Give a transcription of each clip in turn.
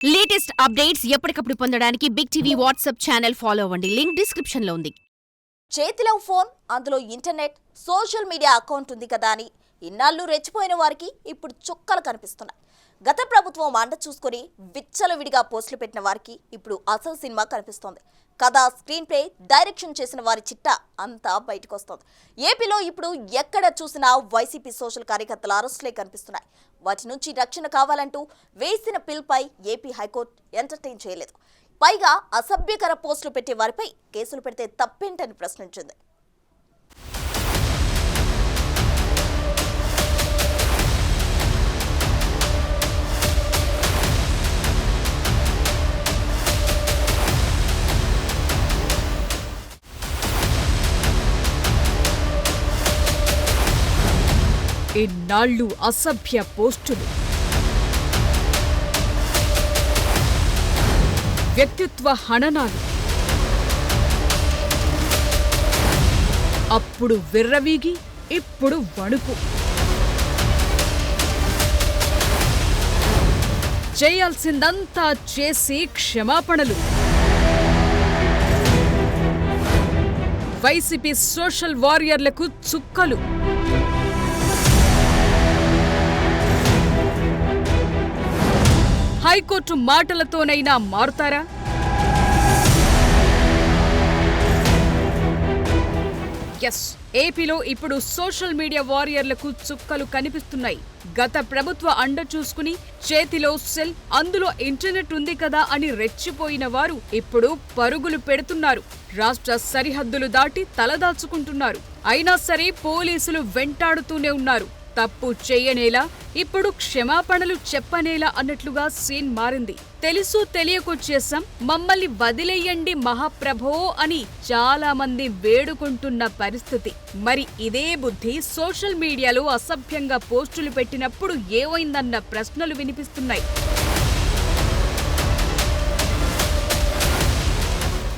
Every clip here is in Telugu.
లేటెస్ట్ అప్డేట్స్ ఎప్పటికప్పుడు పొందడానికి big TV WhatsApp channel follow అవ్వండి. లింక్ డిస్క్రిప్షన్ లో ఉంది. చేతిలో ఫోన్, అందులో ఇంటర్నెట్, సోషల్ మీడియా అకౌంట్ ఉంది కదా అని ఇన్నాళ్ళు రెచ్చిపోయిన వారికి ఇప్పుడు చుక్కలు కనిపిస్తున్నాయి. గత ప్రభుత్వం అండ చూసుకొని విచ్చలవిడిగా పోస్టులు పెట్టిన వారికి ఇప్పుడు అసలు సినిమా కనిపిస్తోంది. కథ, స్క్రీన్ ప్లే, డైరెక్షన్ చేసిన వారి చిట్టా అంతా బయటకు వస్తోంది. ఏపీలో ఇప్పుడు ఎక్కడ చూసినా వైసీపీ సోషల్ కార్యకర్తల అరెస్టులే కనిపిస్తున్నాయి. వాటి నుంచి రక్షణ కావాలంటూ వేసిన పిల్పై ఏపీ హైకోర్టు ఎంటర్టైన్ చేయలేదు. పైగా అసభ్యకర పోస్టులు పెట్టే వారిపై కేసులు పెడితే తప్పేంటని ప్రశ్నించింది. ఇన్నాళ్ళు అసభ్య పోస్టులు, వ్యక్తిత్వ హననాలు, అప్పుడు విర్రవీగి ఇప్పుడు వణుకు. చేయాల్సిందంతా చేసి క్షమాపణలు. వైసీపీ సోషల్ వారియర్లకు చుక్కలు. హైకోర్టు మాటలతోనైనా మారుతారా? ఎస్, ఏపీలో ఇప్పుడు సోషల్ మీడియా వారియర్లకు చుక్కలు కనిపిస్తున్నాయి. గత ప్రభుత్వ అండ చూసుకుని చేతిలో సెల్, అందులో ఇంటర్నెట్ ఉంది కదా అని రెచ్చిపోయిన వారు ఇప్పుడు పరుగులు పెడుతున్నారు. రాష్ట్ర సరిహద్దులు దాటి తలదాచుకుంటున్నారు. అయినా సరే పోలీసులు వెంటాడుతూనే ఉన్నారు. తప్పు చేయనేలా, ఇప్పుడు క్షమాపణలు చెప్పనేలా అన్నట్లుగా సీన్ మారింది. తెలుసు తెలియకు చేశాం, మమ్మల్ని వదిలేయండి మహాప్రభో అని చాలా మంది వేడుకుంటున్న పరిస్థితి. మరి ఇదే బుద్ధి సోషల్ మీడియాలో అసభ్యంగా పోస్టులు పెట్టినప్పుడు ఏమైందన్న ప్రశ్నలు వినిపిస్తున్నాయి.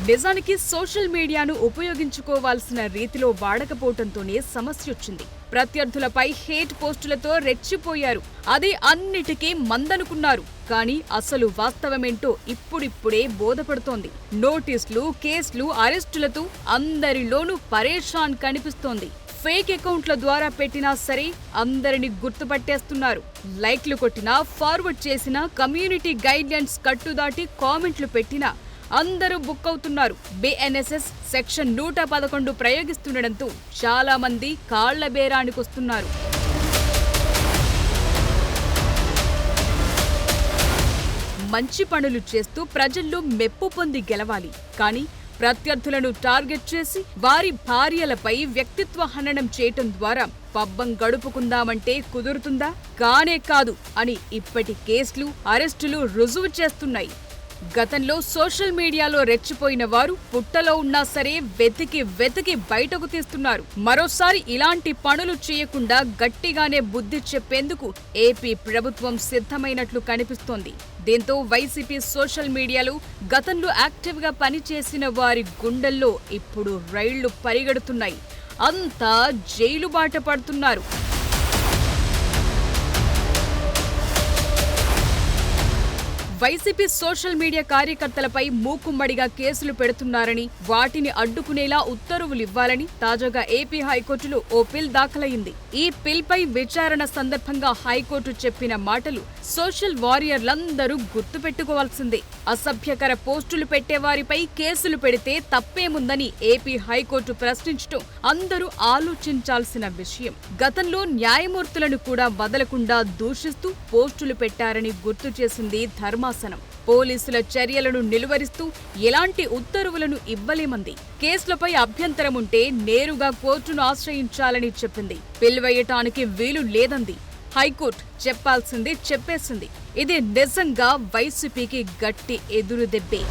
నిజానికి సోషల్ మీడియాను ఉపయోగించుకోవాల్సిన రీతిలో వాడకపోవడంతోనే సమస్యొచ్చింది. ప్రత్యర్థులపై హేట్ పోస్టులతో రెచ్చిపోయారు. అది అన్నిటికీ మందనుకున్నారు. కానీ అసలు వాస్తవమేంటో ఇప్పుడిప్పుడే బోధపడుతోంది. నోటీసులు, కేసులు, అరెస్టులతో అందరిలోనూ పరేషాన్ కనిపిస్తోంది. ఫేక్ అకౌంట్ల ద్వారా పెట్టినా సరే అందరిని గుర్తుపట్టేస్తున్నారు. లైక్లు కొట్టినా, ఫార్వర్డ్ చేసినా, కమ్యూనిటీ గైడ్ లైన్స్ కట్టుదాటి కామెంట్లు పెట్టినా అందరూ బుక్ అవుతున్నారు. బిఎన్ఎస్ఎస్ సెక్షన్ 111 ప్రయోగిస్తుండటంతో చాలా మంది కాళ్ల బేరానికొస్తున్నారు. మంచి పనులు చేస్తూ ప్రజల్లో మెప్పు పొంది గెలవాలి. కానీ ప్రత్యర్థులను టార్గెట్ చేసి వారి భార్యలపై వ్యక్తిత్వ హననం చేయటం ద్వారా పబ్బం గడుపుకుందామంటే కుదురుతుందా? కానే కాదు అని ఇప్పటి కేసులు, అరెస్టులు రుజువు చేస్తున్నాయి. గతంలో సోషల్ మీడియాలో రెచ్చిపోయిన వారు పుట్టలో ఉన్నా సరే వెతికి బయటకు తీస్తున్నారు. మరోసారి ఇలాంటి పనులు చేయకుండా గట్టిగానే బుద్ధి చెప్పేందుకు ఏపీ ప్రభుత్వం సిద్ధమైనట్లు కనిపిస్తోంది. దీంతో వైసీపీ సోషల్ మీడియాలో గతంలో యాక్టివ్గా పనిచేసిన వారి గుండెల్లో ఇప్పుడు రైళ్లు పరిగెడుతున్నాయి. అంతా జైలు బాట పడుతున్నారు. వైసీపీ సోషల్ మీడియా కార్యకర్తలపై మూకుమ్మడిగా కేసులు పెడుతున్నారని, వాటిని అడ్డుకునేలా ఉత్తర్వులివ్వాలని తాజాగా ఏపీ హైకోర్టులో ఓ పిల్ దాఖలైంది. ఈ పిల్పై విచారణ సందర్భంగా హైకోర్టు చెప్పిన మాటలు సోషల్ వారియర్లందరూ గుర్తుపెట్టుకోవాల్సిందే. అసభ్యకర పోస్టులు పెట్టేవారిపై కేసులు పెడితే తప్పేముందని ఏపీ హైకోర్టు ప్రశ్నించడం అందరూ ఆలోచించాల్సిన విషయం. గతంలో న్యాయమూర్తులను కూడా వదలకుండా దూషిస్తూ పోస్టులు పెట్టారని గుర్తు చేసింది ధర్మాసనం. పోలీసుల చర్యలను నిలువరిస్తూ ఎలాంటి ఉత్తర్వులను ఇవ్వలేమంది. కేసులపై అభ్యంతరముంటే నేరుగా కోర్టును ఆశ్రయించాలని చెప్పింది. పిల్వేయటానికి వీలు లేదంది. హైకోర్టు చెప్పాల్సింది చెప్పేసింది. ఇది నిజంగా వైసీపీకి గట్టి ఎదురుదెబ్బే.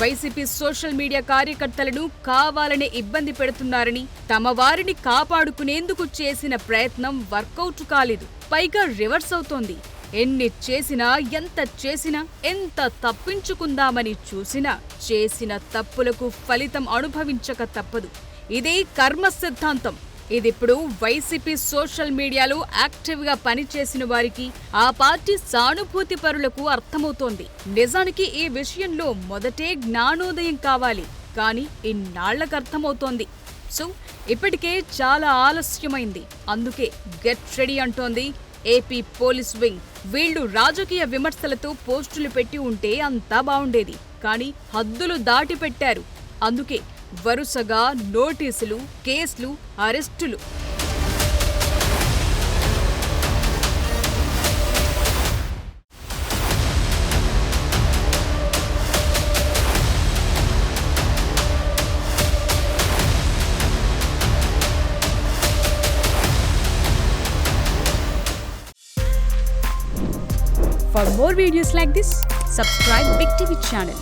వైసీపీ సోషల్ మీడియా కార్యకర్తలను కావాలనే ఇబ్బంది పెడుతున్నారని, తమ వారిని కాపాడుకునేందుకు చేసిన ప్రయత్నం వర్కౌట్ కాలేదు. పైగా రివర్స్ అవుతోంది. ఎన్ని చేసినా, ఎంత చేసినా, ఎంత తప్పించుకుందామని చూసినా చేసిన తప్పులకు ఫలితం అనుభవించక తప్పదు. ఇదే కర్మ సిద్ధాంతం. ఇదిప్పుడు వైసీపీ సోషల్ మీడియాలో యాక్టివ్గా పనిచేసిన వారికి, ఆ పార్టీ సానుభూతి పరులకు అర్థమవుతోంది. నిజానికి ఈ విషయంలో మొదటే జ్ఞానోదయం కావాలి, కానీ ఇన్నాళ్లకు అర్థమవుతోంది. సో ఇప్పటికే చాలా ఆలస్యమైంది. అందుకే గెట్ రెడీ అంటోంది ఏపీ పోలీస్ వింగ్. వీళ్లు రాజకీయ విమర్శలతో పోస్టులు పెట్టి ఉంటే అంతా బావుండేది, కానీ హద్దులు దాటి పెట్టారు. అందుకే వరుసగా నోటీసులు, కేసులు, అరెస్టులు. For more videos like this, subscribe Big TV channel.